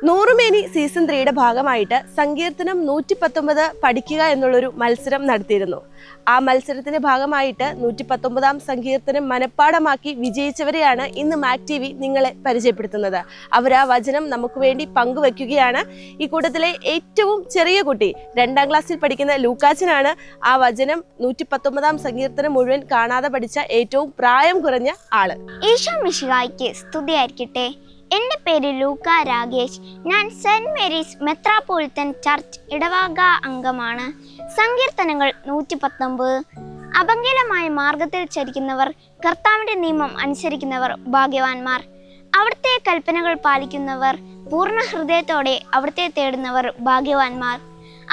നൂറുമേനി സീസൺ 3യുടെ ഭാഗമായിട്ട് സങ്കീർത്തനം 119 പഠിക്കുക എന്നുള്ളൊരു മത്സരം നടത്തിയിരുന്നു. ആ മത്സരത്തിന്റെ ഭാഗമായിട്ട് 119 സങ്കീർത്തനം മനഃപ്പാഠമാക്കി വിജയിച്ചവരെയാണ് ഇന്ന് മാക് TV നിങ്ങളെ പരിചയപ്പെടുത്തുന്നത്. അവർ ആ വചനം നമുക്ക് വേണ്ടി പങ്കുവെക്കുകയാണ്. ഈ കൂട്ടത്തിലെ ഏറ്റവും ചെറിയ കുട്ടി 2ാം ക്ലാസ്സിൽ പഠിക്കുന്ന ലൂക്കാച്ചനാണ് ആ വചനം 119 സങ്കീർത്തനം മുഴുവൻ കാണാതെ പഠിച്ച ഏറ്റവും പ്രായം കുറഞ്ഞ ആള്. ഈശോ മിശിഹായ്ക്ക് സ്തുതിയായിരിക്കട്ടെ. എൻ്റെ പേര് ലൂക്ക രാഗേഷ്. ഞാൻ സെന്റ് മേരീസ് മെത്രാപ്പോളിത്തൻ ചർച്ച് ഇടവക അംഗമാണ്. സങ്കീർത്തനങ്ങൾ 119. അപങ്കലമായ മാർഗത്തിൽ ചരിക്കുന്നവർ, കർത്താവിൻ്റെ നിയമം അനുസരിക്കുന്നവർ ഭാഗ്യവാന്മാർ. അവിടുത്തെ കൽപ്പനകൾ പാലിക്കുന്നവർ, പൂർണ്ണ ഹൃദയത്തോടെ അവിടുത്തെ തേടുന്നവർ ഭാഗ്യവാന്മാർ.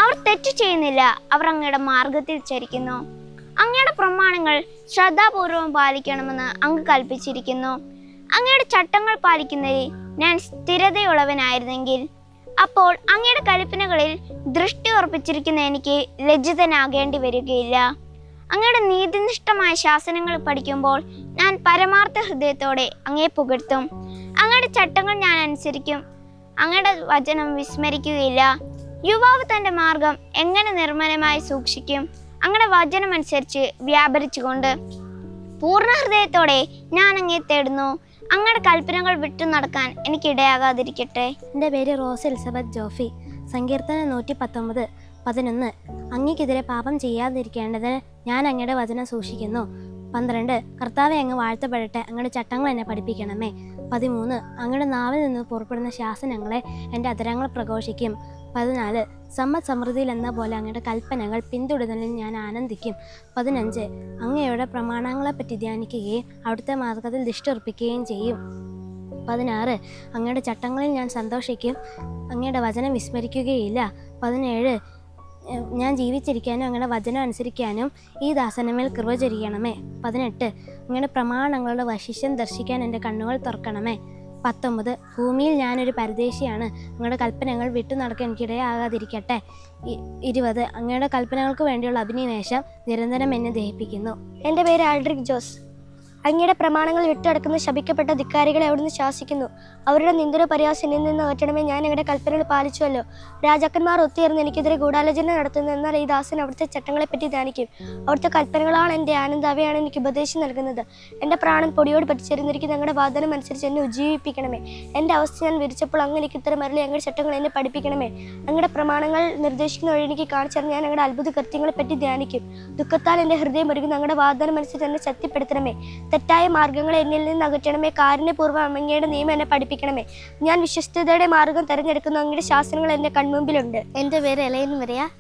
അവർ തെറ്റു ചെയ്യുന്നില്ല, അവർ അങ്ങയുടെ മാർഗത്തിൽ ചരിക്കുന്നു. അങ്ങയുടെ പ്രമാണങ്ങൾ ശ്രദ്ധാപൂർവം പാലിക്കണമെന്ന് അങ്ങ് കൽപ്പിച്ചിരിക്കുന്നു. അങ്ങയുടെ ചട്ടങ്ങൾ പാലിക്കുന്നതിൽ ഞാൻ സ്ഥിരതയുള്ളവനായിരുന്നെങ്കിൽ അപ്പോൾ അങ്ങയുടെ കൽപ്പനകളിൽ ദൃഷ്ടി ഉറപ്പിച്ചിരിക്കുന്ന എനിക്ക് ലജ്ജിതനാകേണ്ടി വരികയില്ല. അങ്ങയുടെ നീതിനിഷ്ഠമായ ശാസനങ്ങൾ പഠിക്കുമ്പോൾ ഞാൻ പരമാർത്ഥ ഹൃദയത്തോടെ അങ്ങയെ പുകഴ്ത്തും. അങ്ങയുടെ ചട്ടങ്ങൾ ഞാൻ അനുസരിക്കും, അങ്ങയുടെ വചനം വിസ്മരിക്കുകയില്ല. യുവാവ് തൻ്റെ മാർഗം എങ്ങനെ നിർമ്മലമായി സൂക്ഷിക്കും? അങ്ങയുടെ വചനം അനുസരിച്ച് വ്യാപരിച്ചുകൊണ്ട് പൂർണ്ണ ഹൃദയത്തോടെ ഞാൻ അങ്ങയെ തേടുന്നു. അങ്ങയുടെ കൽപ്പനകൾ വിട്ടു നടക്കാൻ എനിക്കിടയാകാതിരിക്കട്ടെ. എൻ്റെ പേര് റോസ് എലിസബത്ത് ജോഫി. സങ്കീർത്തനം 119:11. അങ്ങയ്ക്കെതിരെ പാപം ചെയ്യാതിരിക്കേണ്ടതിന് ഞാൻ അങ്ങയുടെ വചനം സൂക്ഷിക്കുന്നു. 12. കർത്താവെ, അങ്ങ് വാഴ്ത്തപ്പെടട്ടെ, അങ്ങയുടെ ചട്ടങ്ങൾ എന്നെ പഠിപ്പിക്കണമേ. 13. അങ്ങയുടെ നാവിൽ നിന്ന് പുറപ്പെടുന്ന ശാസനങ്ങളെ എൻ്റെ അധരങ്ങൾ പ്രഘോഷിക്കും. 14. സമ്പദ് സമൃദ്ധിയിൽ എന്ന പോലെ അങ്ങയുടെ കൽപ്പനകൾ പിന്തുടരുന്നതിൽ ഞാൻ ആനന്ദിക്കും. 15. അങ്ങയുടെ പ്രമാണങ്ങളെപ്പറ്റി ധ്യാനിക്കുകയും അവിടുത്തെ മാർഗത്തിൽ ദൃഷ്ടി ഉറപ്പിക്കുകയും ചെയ്യും. 16. അങ്ങയുടെ ചട്ടങ്ങളിൽ ഞാൻ സന്തോഷിക്കും, അങ്ങയുടെ വചനം വിസ്മരിക്കുകയില്ല. 17. ഞാൻ ജീവിച്ചിരിക്കാനും അങ്ങയുടെ വചനം അനുസരിക്കാനും ഈ ദാസനമേൽ കൃപ ചൊരിയണമേ. 18. അങ്ങയുടെ പ്രമാണങ്ങളുടെ വൈശിഷ്ട്യം ദർശിക്കാൻ എൻ്റെ കണ്ണുകൾ തുറക്കണമേ. 19. ഭൂമിയിൽ ഞാനൊരു പരദേശിയാണ്, അങ്ങയുടെ കൽപ്പനകൾ വിട്ടു നടക്കാൻ എനിക്കിടയാകാതിരിക്കട്ടെ. 20. അങ്ങയുടെ കൽപ്പനകൾക്ക് വേണ്ടിയുള്ള അഭിനിവേശം നിരന്തരം എന്നെ ദഹിപ്പിക്കുന്നു. എൻ്റെ പേര് ആൾഡ്രിക് ജോസ്. അങ്ങയുടെ പ്രമാണങ്ങൾ വിട്ടുകിടക്കുന്ന ശപിക്കപ്പെട്ട ധിക്കാരികളെ അവിടുന്ന് ശാസിക്കുന്നു. അവരുടെ നിന്ദന പരിഹാസം എന്നിൽ നിന്ന് അകറ്റണമേ. ഞാൻ അങ്ങയുടെ കൽപ്പനകൾ പാലിച്ചുവല്ലോ. രാജാക്കന്മാർ ഒത്തുചേർന്ന് എനിക്കെതിരെ ഗൂഢാലോചന നടത്തുന്നു. എന്നാൽ ഈ ദാസൻ അവിടുത്തെ ചട്ടങ്ങളെപ്പറ്റി ധ്യാനിക്കും. അവിടുത്തെ കൽപ്പനകളാണ് എൻ്റെ ആനന്ദം, അവയാണ് എനിക്ക് ഉപദേശം നൽകുന്നത്. എൻ്റെ പ്രാണൻ പൊടിയോട് പറ്റിച്ചേർന്നിരിക്കുന്ന അങ്ങയുടെ വാഗ്ദാനം അനുസരിച്ച് എന്നെ ഉജ്ജീവിപ്പിക്കണമേ. എൻ്റെ അവസ്ഥ ഞാൻ വിരിച്ചപ്പോൾ അങ്ങ് എനിക്ക് ഉത്തരം അരുളി. അങ്ങയുടെ ചട്ടങ്ങൾ എന്നെ പഠിപ്പിക്കണമേ. അങ്ങയുടെ പ്രമാണങ്ങൾ നിർദ്ദേശിക്കുന്ന വഴി എനിക്ക് കാണിച്ചറിഞ്ഞ് ഞാൻ അങ്ങയുടെ അത്ഭുത കൃത്യങ്ങളെപ്പറ്റി ധ്യാനിക്കും. ദുഃഖത്താൽ എൻ്റെ ഹൃദയം ഒരുങ്ങുന്ന അങ്ങയുടെ വാഗ്ദാനം അനുസരിച്ച് എന്നെ ശക്തിപ്പെടുത്തണമേ. തെറ്റായ മാർഗങ്ങളെ എന്നിൽ നിന്ന് അകറ്റണമേ. കാരുണ്യപൂർവ്വം അങ്ങയുടെ നിയമം എന്നെ പഠിപ്പിക്കണമേ. ഞാൻ വിശ്വസ്തയുടെ മാർഗം തിരഞ്ഞെടുക്കുന്നു. അങ്ങയുടെ ശാസനങ്ങൾ എൻ്റെ കൺമുമ്പിലുണ്ട്. എൻ്റെ പേര് എലൈൻ മരിയ.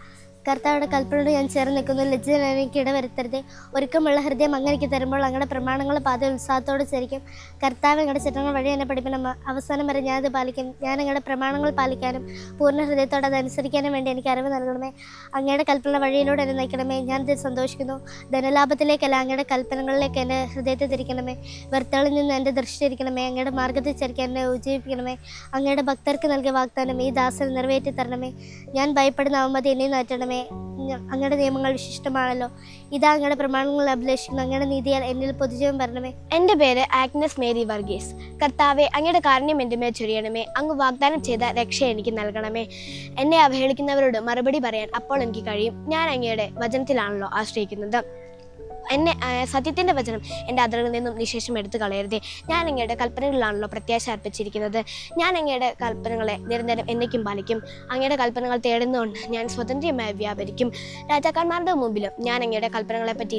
കർത്താവിടെ കൽപ്പനയോട് ഞാൻ ചേർന്ന് നിൽക്കുന്നു. ലജ്ജ എനിക്ക് ഇടവരുത്തരുതേ. ഒരുക്കമുള്ള ഹൃദയം അങ്ങനെക്ക് തരുമ്പോൾ അങ്ങയുടെ പ്രമാണങ്ങൾ പാത ഉത്സാഹത്തോടെ ചരിക്കും. കർത്താവ് അങ്ങയുടെ ചട്ടങ്ങൾ വഴി എന്നെ പഠിക്കണം. അവസാനം വരെ ഞാനത് പാലിക്കും. ഞാൻ അങ്ങയുടെ പ്രമാണങ്ങൾ പാലിക്കാനും പൂർണ്ണ ഹൃദയത്തോടെ അതനുസരിക്കാനും വേണ്ടി എനിക്ക് അറിവ് നൽകണമേ. അങ്ങയുടെ കൽപ്പന വഴിയിലൂടെ എന്നെ നയിക്കണമേ. ഞാനിത് സന്തോഷിക്കുന്നു. ധനലാഭത്തിലേക്കല്ല, അങ്ങയുടെ കൽപ്പനകളിലേക്ക് എൻ്റെ ഹൃദയത്തെ തിരിക്കണമേ. വ്യർത്ഥകളിൽ നിന്ന് എൻ്റെ ദൃഷ്ടി തിരിക്കണമേ. അങ്ങയുടെ മാർഗത്തിൽ ചരിക്കാൻ എന്നെ ഉജ്ജീവിപ്പിക്കണമേ. അങ്ങയുടെ ഭക്തർക്ക് നൽകിയ വാഗ്ദാനം ഈ ദാസന് നിറവേറ്റി തരണമേ. ഞാൻ ഭയപ്പെടുന്ന അവമതി എന്നെ നാറ്റണമേ. അങ്ങയുടെ നിയമങ്ങൾ വിശിഷ്ടമാണല്ലോ. ഇതാ അങ്ങയുടെ പ്രമാണങ്ങൾ അഭിലേഷിക്കുന്നു. അങ്ങയുടെ നീതിയാൽ എന്നിൽ പൊതുജീവൻ വരണമേ. എൻ്റെ പേര് ആഗ്നസ് മേരി വർഗീസ്. കർത്താവെ, അങ്ങയുടെ കാരുണ്യം എൻ്റെ മേൽ ചൊരിയണമേ. അങ്ങ് വാഗ്ദാനം ചെയ്ത രക്ഷ എനിക്ക് നൽകണമേ. എന്നെ അവഹേളിക്കുന്നവരോട് മറുപടി പറയാൻ അപ്പോൾ എനിക്ക് കഴിയും. ഞാൻ അങ്ങയുടെ വചനത്തിലാണല്ലോ ആശ്രയിക്കുന്നത്. എന്നെ സത്യത്തിൻ്റെ വചനം എൻ്റെ അതിർകളിൽ നിന്നും നിശേഷം എടുത്തു കളയരുതേ. ഞാൻ അങ്ങയുടെ കൽപ്പനകളിലാണല്ലോ പ്രത്യാശ അർപ്പിച്ചിരിക്കുന്നത്. ഞാൻ അങ്ങയുടെ കൽപ്പനകളെ നിരന്തരം എന്നേക്കും പാലിക്കും. അങ്ങയുടെ കൽപ്പനകൾ തേടുന്നതുകൊണ്ട് ഞാൻ സ്വതന്ത്രമായി വ്യാപരിക്കും. രാജാക്കന്മാരുടെ മുമ്പിലും ഞാൻ അങ്ങയുടെ കൽപ്പനകളെപ്പറ്റി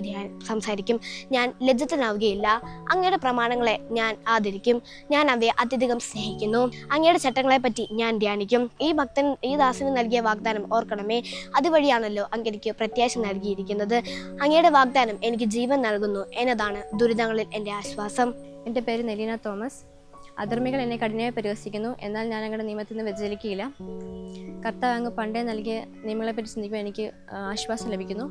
സംസാരിക്കും. ഞാൻ ലജ്ജിതനാവുകയില്ല. അങ്ങയുടെ പ്രമാണങ്ങളെ ഞാൻ ആദരിക്കും. ഞാൻ അവയെ അത്യധികം സ്നേഹിക്കുന്നു. അങ്ങയുടെ ചട്ടങ്ങളെപ്പറ്റി ഞാൻ ധ്യാനിക്കും. ഈ ദാസന് നൽകിയ വാഗ്ദാനം ഓർക്കണമേ. അതുവഴിയാണല്ലോ അങ്ങേക്ക് പ്രത്യാശ നൽകിയിരിക്കുന്നത്. അങ്ങയുടെ വാഗ്ദാനം എനിക്ക് ജീവൻ നൽകുന്നു എന്നതാണ് ദുരിതങ്ങളിൽ എൻ്റെ ആശ്വാസം. എൻ്റെ പേര് നെലീന തോമസ്. അധർമ്മികൾ എന്നെ കഠിനമായി പരിഹസിക്കുന്നു, എന്നാൽ ഞാൻ അങ്ങയുടെ നിയമത്തിൽ നിന്ന് വ്യതിചലിക്കുകയില്ല. കർത്താവ് അങ്ങ് പണ്ടേ നൽകിയ നിയമങ്ങളെപ്പറ്റി ചിന്തിക്കുമ്പോൾ എനിക്ക് ആശ്വാസം ലഭിക്കുന്നു.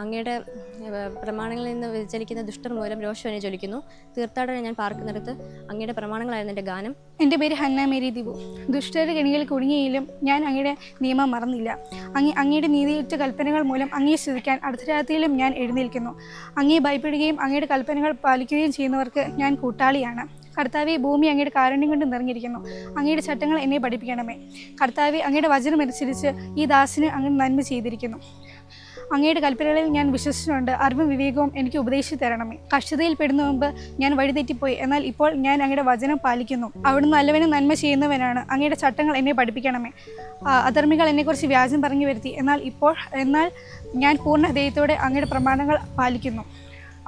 അങ്ങയുടെ പ്രമാണങ്ങളിൽ നിന്ന് വ്യതിചലിക്കുന്ന ദുഷ്ടർ മൂലം രോഷം എന്നെ ജ്വലിക്കുന്നു. തീർത്ഥാടനം ഞാൻ പാർക്കുന്നിടത്ത് അങ്ങയുടെ പ്രമാണങ്ങളായിരുന്നു എൻ്റെ ഗാനം. എൻ്റെ പേര് ഹന്ന മേരി ദിബു. ദുഷ്ടരുടെ കെണികളിൽ കുടുങ്ങിയെങ്കിലും ഞാൻ അങ്ങയുടെ നിയമം മറന്നില്ല. അങ്ങയുടെ നീതിയേറ്റ കൽപ്പനകൾ മൂലം അങ്ങയെ സ്തുതിക്കാൻ അർദ്ധരാത്രിയിലും ഞാൻ എഴുന്നേൽക്കുന്നു. അങ്ങയെ ഭയപ്പെടുകയും അങ്ങയുടെ കൽപ്പനകൾ പാലിക്കുകയും ചെയ്യുന്നവർക്ക് ഞാൻ കൂട്ടാളിയാണ്. കർത്താവെ, ഭൂമി അങ്ങയുടെ കാരുണ്യം കൊണ്ട് നിറഞ്ഞിരിക്കുന്നു. അങ്ങയുടെ ചട്ടങ്ങൾ എന്നെ പഠിപ്പിക്കണമേ. കർത്താവെ, അങ്ങയുടെ വചനം അനുസരിച്ച് ഈ ദാസിന് അങ്ങ് നന്മ ചെയ്തിരിക്കുന്നു. അങ്ങയുടെ കൽപ്പനകളിൽ ഞാൻ വിശ്വസിച്ചുകൊണ്ട് അറിവും വിവേകവും എനിക്ക് ഉപദേശിച്ചു തരണമേ. കഷ്ടതയിൽ പെടുന്ന മുമ്പ് ഞാൻ വഴിതെറ്റിപ്പോയി, എന്നാൽ ഇപ്പോൾ ഞാൻ അങ്ങയുടെ വചനം പാലിക്കുന്നു. അവിടുന്ന് നല്ലവനും നന്മ ചെയ്യുന്നവനാണ്. അങ്ങയുടെ ചട്ടങ്ങൾ എന്നെ പഠിപ്പിക്കണമേ. അധർമ്മികൾ എന്നെക്കുറിച്ച് വ്യാജം പറഞ്ഞു വരുത്തി, എന്നാൽ ഞാൻ പൂർണ്ണ ഹൃദയത്തോടെ അങ്ങയുടെ പ്രമാണങ്ങൾ പാലിക്കുന്നു.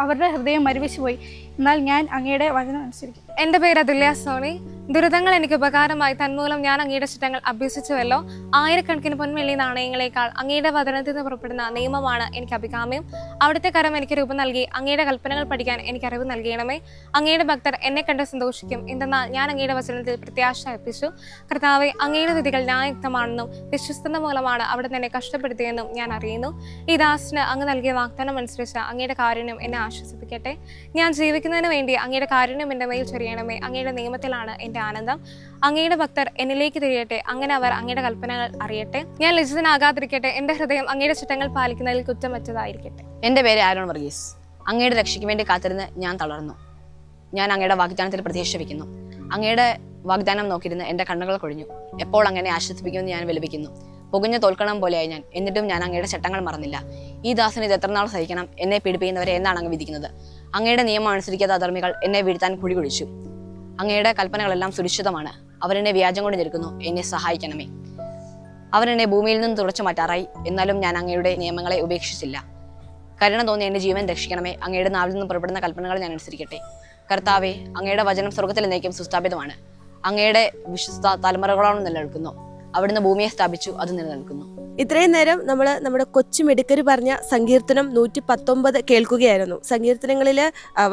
അവരുടെ ഹൃദയം മരവിച്ചു പോയി, എന്നാൽ ഞാൻ അങ്ങയുടെ വചനം അനുസരിക്കും. എൻ്റെ പേര് അതുല്യ സോണി. ദുരിതങ്ങൾ എനിക്ക് ഉപകാരമായി, തന്മൂലം ഞാൻ അങ്ങയുടെ ചട്ടങ്ങൾ അഭ്യസിച്ചുവല്ലോ. ആയിരക്കണക്കിന് പൊൻവെള്ളി നാണയങ്ങളെക്കാൾ അങ്ങയുടെ വചനത്തിൽ നിന്ന് പുറപ്പെടുന്ന നിയമമാണ് എനിക്ക് അഭികാമ്യം. അവിടുത്തെ കരം എനിക്ക് രൂപം നൽകി അങ്ങയുടെ കൽപ്പനകൾ പഠിക്കാൻ എനിക്ക് അറിവ് നൽകണമേ. അങ്ങയുടെ ഭക്തർ എന്നെ കണ്ട് സന്തോഷിക്കും, എന്തെന്നാൽ ഞാൻ അങ്ങയുടെ വചനത്തിൽ പ്രത്യാശ അർപ്പിച്ചു. കർത്താവെ, അങ്ങയുടെ വിധികൾ ന്യായയുക്തമാണെന്നും വിശ്വസ്തത മൂലമാണ് അവിടുന്ന് എന്നെ കഷ്ടപ്പെടുത്തിയെന്നും ഞാൻ അറിയുന്നു. ഈ ദാസിന് അങ്ങ് നൽകിയ വാഗ്ദാനം അനുസരിച്ച് അങ്ങയുടെ കാരുണ്യം എന്നെ ആശ്വസിപ്പിക്കട്ടെ. ഞാൻ ജീവിക്കുന്നതിന് വേണ്ടി അങ്ങയുടെ കാരുണ്യം എൻ്റെ മേൽ ചൊരിയണമേ. അങ്ങയുടെ നിയമത്തിലാണ് എൻ്റെ ആനന്ദം. അങ്ങയുടെ ഭക്തർ എന്നിലേക്ക് തിരിയട്ടെ, അങ്ങനെ അവർ അങ്ങയുടെ കൽപ്പനകൾ അറിയട്ടെ. ഞാൻ ലജ്ജിതനാകാതിരിക്കട്ടെ, എൻ്റെ ഹൃദയം അങ്ങയുടെ ചട്ടങ്ങൾ പാലിക്കുന്നതിൽ കുറ്റമറ്റതായിരിക്കട്ടെ. എൻ്റെ പേര് ആരോൺ വർഗീസ്. അങ്ങയുടെ രക്ഷയ്ക്ക് വേണ്ടി കാത്തിരുന്ന് ഞാൻ തളർന്നു. ഞാൻ അങ്ങയുടെ വാഗ്ദാനത്തിൽ പ്രതീക്ഷ വയ്ക്കുന്നു. അങ്ങയുടെ വാഗ്ദാനം നോക്കിയിരുന്ന് എൻ്റെ കണ്ണുകൾ കൊഴിഞ്ഞു. എപ്പോൾ അങ്ങനെ ആശ്വസിപ്പിക്കുമെന്ന് ഞാൻ വിലപിക്കുന്നു. പുകഞ്ഞു തോൽക്കണം പോലെയായി ഞാൻ, എന്നിട്ടും ഞാൻ അങ്ങയുടെ ചട്ടങ്ങൾ മറന്നില്ല. ഈ ദാസന് ഇത് എത്ര നാൾ സഹിക്കണം? എന്നെ പീഡിപ്പിക്കുന്നവരെ എന്നാണ് അങ്ങ് വിധിക്കുന്നത്? അങ്ങയുടെ നിയമം അനുസരിക്കാത്ത അധർമ്മികൾ എന്നെ വീഴ്ത്താൻ കുഴി കുഴിച്ചു. അങ്ങയുടെ കൽപ്പനകളെല്ലാം സുരക്ഷിതമാണ്. അവരെന്നെ വ്യാജം കൊണ്ട് ഞെരുക്കുന്നു. എന്നെ സഹായിക്കണമേ. അവരെന്നെ ഭൂമിയിൽ നിന്ന് തുടച്ചു മാറ്റാറായി, എന്നാലും ഞാൻ അങ്ങയുടെ നിയമങ്ങളെ ഉപേക്ഷിച്ചില്ല. കരുണ തോന്നി എൻ്റെ ജീവൻ രക്ഷിക്കണമേ. അങ്ങയുടെ നാവിൽ നിന്ന് പുറപ്പെടുന്ന കൽപ്പനകൾ ഞാൻ അനുസരിക്കട്ടെ. കർത്താവെ, അങ്ങയുടെ വചനം സ്വർഗത്തിൽ എന്നേക്കും സുസ്ഥാപിതമാണ്. അങ്ങയുടെ വിശ്വസ്ത തലമുറകളോളം നിലനിൽക്കുന്നു. അവിടുന്ന് ഭൂമിയെ സ്ഥാപിച്ചു, അത് നിലനിൽക്കുന്നു. ഇത്രയും നേരം നമ്മൾ നമ്മുടെ കൊച്ചു മിടുക്കര് പറഞ്ഞ സങ്കീർത്തനം 119 കേൾക്കുകയായിരുന്നു. സങ്കീർത്തനങ്ങളിൽ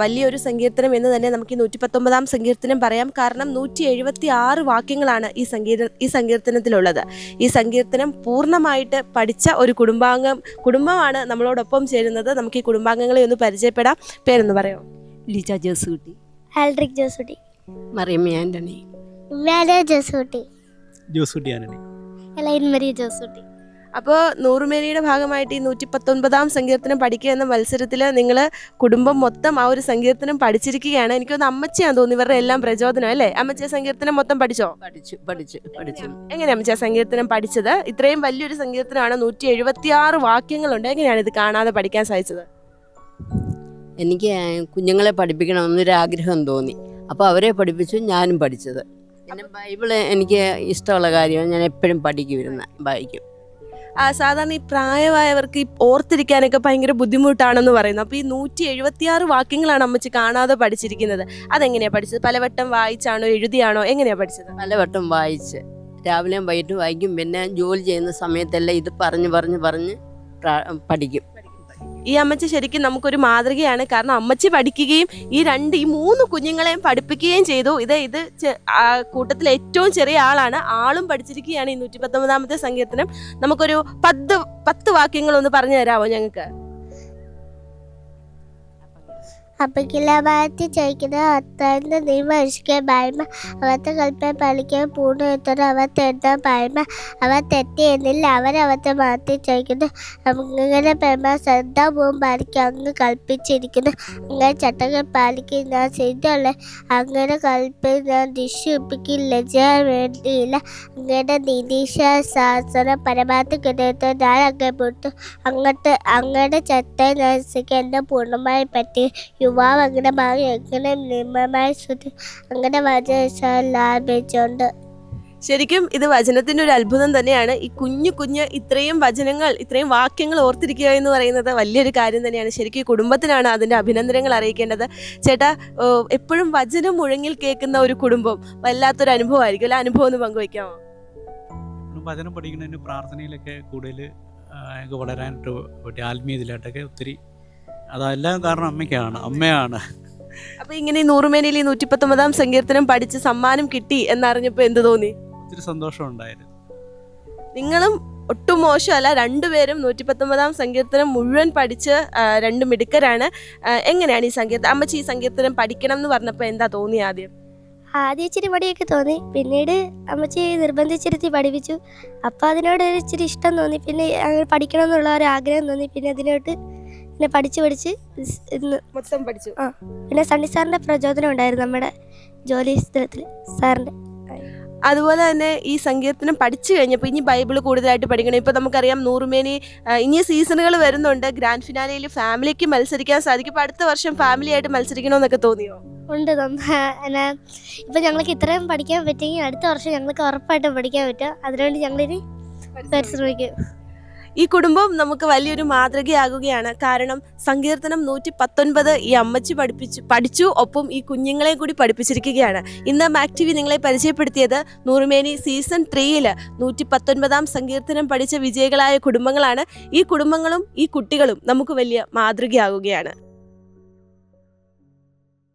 വലിയൊരു സങ്കീർത്തനം എന്ന് തന്നെ നമുക്ക് ഈ 119 സങ്കീർത്തനം പറയാം. കാരണം 176 വാക്യങ്ങളാണ് ഈ സങ്കീർത്തനത്തിലുള്ളത്. ഈ സങ്കീർത്തനം പൂർണ്ണമായിട്ട് പഠിച്ച ഒരു കുടുംബമാണ് നമ്മളോടൊപ്പം ചേരുന്നത്. നമുക്ക് ഈ കുടുംബാംഗങ്ങളെ ഒന്ന് പരിചയപ്പെടാം. പേരൊന്ന് പറയാമോ? ലിജ ജോസൂട്ടി, ആൽഡ്രിക് ജോസൂട്ടി, മറിയമ്മ ആന്റണി, ജോസൂട്ടി, ജോസൂട്ടി ആന്റണി, എലൈൻ മരിയ ജോസൂട്ടി. അപ്പോൾ നൂറുമേനിയുടെ ഭാഗമായിട്ട് ഈ 119 സങ്കീർത്തനം പഠിക്കുക എന്ന മത്സരത്തിൽ നിങ്ങൾ കുടുംബം മൊത്തം ആ ഒരു സങ്കീർത്തനം പഠിച്ചിരിക്കുകയാണ്. എനിക്കൊന്ന് അമ്മച്ചിയാന്ന് തോന്നി ഇവരുടെ എല്ലാം പ്രചോദനം അല്ലേ? അമ്മച്ചിയ സങ്കീർത്തനം മൊത്തം പഠിച്ചോ? പഠിച്ചു. എങ്ങനെയാ അമ്മച്ചിയ സങ്കീർത്തനം പഠിച്ചത്? ഇത്രയും വലിയൊരു സങ്കീർത്തനമാണ്, 176 വാക്യങ്ങളുണ്ട്. എങ്ങനെയാണ് ഇത് കാണാതെ പഠിക്കാൻ സാധിച്ചത്? എനിക്ക് കുഞ്ഞുങ്ങളെ പഠിപ്പിക്കണമെന്നൊരാഗ്രഹം തോന്നി. അപ്പോൾ അവരെ പഠിപ്പിച്ചു, ഞാനും പഠിച്ചത്. പിന്നെ ബൈബിള് എനിക്ക് ഇഷ്ടമുള്ള കാര്യമാണ്. ഞാൻ എപ്പോഴും വായിക്കും. സാധാരണ ഈ പ്രായമായവർക്ക് ഈ ഓർത്തിരിക്കാനൊക്കെ ഭയങ്കര ബുദ്ധിമുട്ടാണെന്ന് പറയുന്നു. അപ്പോൾ ഈ 176 വാക്യങ്ങളാണ് അമ്മച്ചി കാണാതെ പഠിച്ചിരിക്കുന്നത്. അതെങ്ങനെയാണ് പഠിച്ചത്? പലവട്ടം വായിച്ചാണോ എഴുതിയാണോ എങ്ങനെയാണ് പഠിച്ചത്? പലവട്ടം വായിച്ച്, രാവിലെയും വൈകിട്ടും വായിക്കും. പിന്നെ ജോലി ചെയ്യുന്ന സമയത്തെല്ലാം ഇത് പറഞ്ഞ് പഠിക്കും. ഈ അമ്മച്ചി ശരിക്കും നമുക്കൊരു മാതൃകയാണ്. കാരണം അമ്മച്ചി പഠിക്കുകയും ഈ 3 കുഞ്ഞുങ്ങളെയും പഠിപ്പിക്കുകയും ചെയ്തു. ഇത് കൂട്ടത്തിൽ ഏറ്റവും ചെറിയ ആളാണ്. ആളും പഠിച്ചിരിക്കുകയാണ് ഈ 119 സങ്കീർത്തനം. നമുക്കൊരു 10 വാക്യങ്ങളൊന്ന് പറഞ്ഞു തരാമോ ഞങ്ങൾക്ക്? അപ്പക്കില്ലാമാറ്റി ചോദിക്കുന്ന അത്താഴ്ന്ന നീ മനുഷ്യക്കെ ബായ്മ, അവത്തെ കൽപ്പന പാലിക്കാൻ പൂർണ്ണത്തോടെ അവ തെറ്റാൻ പായ്മ, അവ തെറ്റി എന്നില്ല അവരവത്തെ മാറ്റി ചോദിക്കുന്നു. അങ്ങനെ പെരുമാ ശ്രദ്ധാപൂർവം പാലിക്കാൻ അങ്ങ് കൽപ്പിച്ചിരിക്കുന്നു. അങ്ങനെ ചട്ടങ്ങൾ പാലിക്കാൻ ഞാൻ ചെയ്തുള്ള അങ്ങനെ കൽപ്പന ഞാൻ ദിശിപ്പിക്കില്ല, ചെയ്യാൻ വേണ്ടിയില്ല. അങ്ങനെ നിരീക്ഷ ശാസ്ത്രം പരമാർത്ഥ കിടത്തോ ഞാൻ അങ്ങനെ പൊട്ടു. അങ്ങയുടെ ചട്ടം അനുസരിക്കാൻ എന്നെ പൂർണ്ണമായി പറ്റി. യുവാവ് അങ്ങനെ ഭാഗം എങ്ങനെ നിയമമായി അങ്ങനെ ലാഭിച്ചുണ്ട്. ശരിക്കും ഇത് വചനത്തിൻ്റെ ഒരു അത്ഭുതം തന്നെയാണ്. ഈ കുഞ്ഞ് ഇത്രയും വചനങ്ങൾ, ഇത്രയും വാക്യങ്ങൾ ഓർത്തിരിക്കുക എന്ന് പറയുന്നത് വലിയൊരു കാര്യം തന്നെയാണ്. ശരിക്കും ഈ കുടുംബത്തിനാണ് അതിൻ്റെ അഭിനന്ദനങ്ങൾ അറിയിക്കേണ്ടത്. ചേട്ടാ, എപ്പോഴും വചനം മുഴങ്ങിൽ കേൾക്കുന്ന ഒരു കുടുംബം വല്ലാത്തൊരു അനുഭവമായിരിക്കും അല്ലെ? അനുഭവം ഒന്ന് പങ്കുവയ്ക്കാമോ? വചനം പഠിക്കുന്നതിന് പ്രാർത്ഥനയിലൊക്കെ കൂടുതൽ വളരാനായിട്ട് പറ്റി, ആത്മീയത്തിലായിട്ടൊക്കെ ഒത്തിരി. അതെല്ലാം കാരണം അമ്മയാണ്. അപ്പൊ ഇങ്ങനെ നൂറുമേനിയിൽ 119 സങ്കീർത്തനം പഠിച്ച് സമ്മാനം കിട്ടി എന്നറിഞ്ഞപ്പോ എന്ത് തോന്നി? ഒത്തിരി സന്തോഷം ഉണ്ടായിരുന്നു. നിങ്ങളും ഒട്ടും മോശമല്ല, രണ്ടുപേരും 119 സങ്കീർത്തനം മുഴുവൻ പഠിച്ച് 2 മിടുക്കരാണ്. എങ്ങനെയാണ് ഈ സങ്കീർത്തനം? അമ്മച്ചി ഈ സങ്കീർത്തനം പഠിക്കണം എന്ന് പറഞ്ഞപ്പോ എന്താ തോന്നി? ആദ്യം ഇച്ചിരി മടിയൊക്കെ തോന്നി, പിന്നീട് അമ്മച്ചി നിർബന്ധിച്ചിരുത്തി പഠിപ്പിച്ചു. അപ്പോൾ അതിനോട് ഒരു ഇച്ചിരി ഇഷ്ടം തോന്നി. പിന്നെ അങ്ങനെ പഠിക്കണം എന്നുള്ള ഒരു ആഗ്രഹം തോന്നി. പിന്നെ അതിനോട്ട് പിന്നെ പഠിച്ച് ഇന്ന് മൊത്തം പഠിച്ചു. പിന്നെ സണ്ണി സാറിൻ്റെ പ്രചോദനം ഉണ്ടായിരുന്നു. നമ്മുടെ ജോലി സ്ഥലത്തിൽ സാറിൻ്റെ. അതുപോലെ തന്നെ ഈ സങ്കീർത്തനം പഠിച്ചു കഴിഞ്ഞപ്പോൾ ഇനി ബൈബിൾ കൂടുതലായിട്ട് പഠിക്കണം. ഇപ്പോൾ നമുക്കറിയാം നൂറുമേനി ഇനി സീസണുകൾ വരുന്നുണ്ട്. ഗ്രാൻഡ് ഫിനാലയിൽ ഫാമിലിക്ക് മത്സരിക്കാൻ സാധിക്കും. ഇപ്പോൾ അടുത്ത വർഷം ഫാമിലിയായിട്ട് മത്സരിക്കണമെന്നൊക്കെ തോന്നിയോ? ഉണ്ട്. ഇപ്പം ഞങ്ങൾക്ക് ഇത്രയും പഠിക്കാൻ പറ്റിയെങ്കിൽ അടുത്ത വർഷം ഞങ്ങൾക്ക് ഉറപ്പായിട്ടും പഠിക്കാൻ പറ്റും. അതിനുവേണ്ടി ഞങ്ങളിനി പരിശ്രമിക്കും. ഈ കുടുംബം നമുക്ക് വലിയൊരു മാതൃകയാകുകയാണ്. കാരണം സങ്കീർത്തനം 119 ഈ അമ്മച്ചി പഠിച്ചു, ഒപ്പം ഈ കുഞ്ഞുങ്ങളെ കൂടി പഠിപ്പിച്ചിരിക്കുകയാണ്. ഇന്ന് മാക് TV നിങ്ങളെ പരിചയപ്പെടുത്തിയത് നൂറുമേനി സീസൺ 3 119 സങ്കീർത്തനം പഠിച്ച വിജയികളായ കുടുംബങ്ങളാണ്. ഈ കുടുംബങ്ങളും ഈ കുട്ടികളും നമുക്ക് വലിയ മാതൃകയാകുകയാണ്.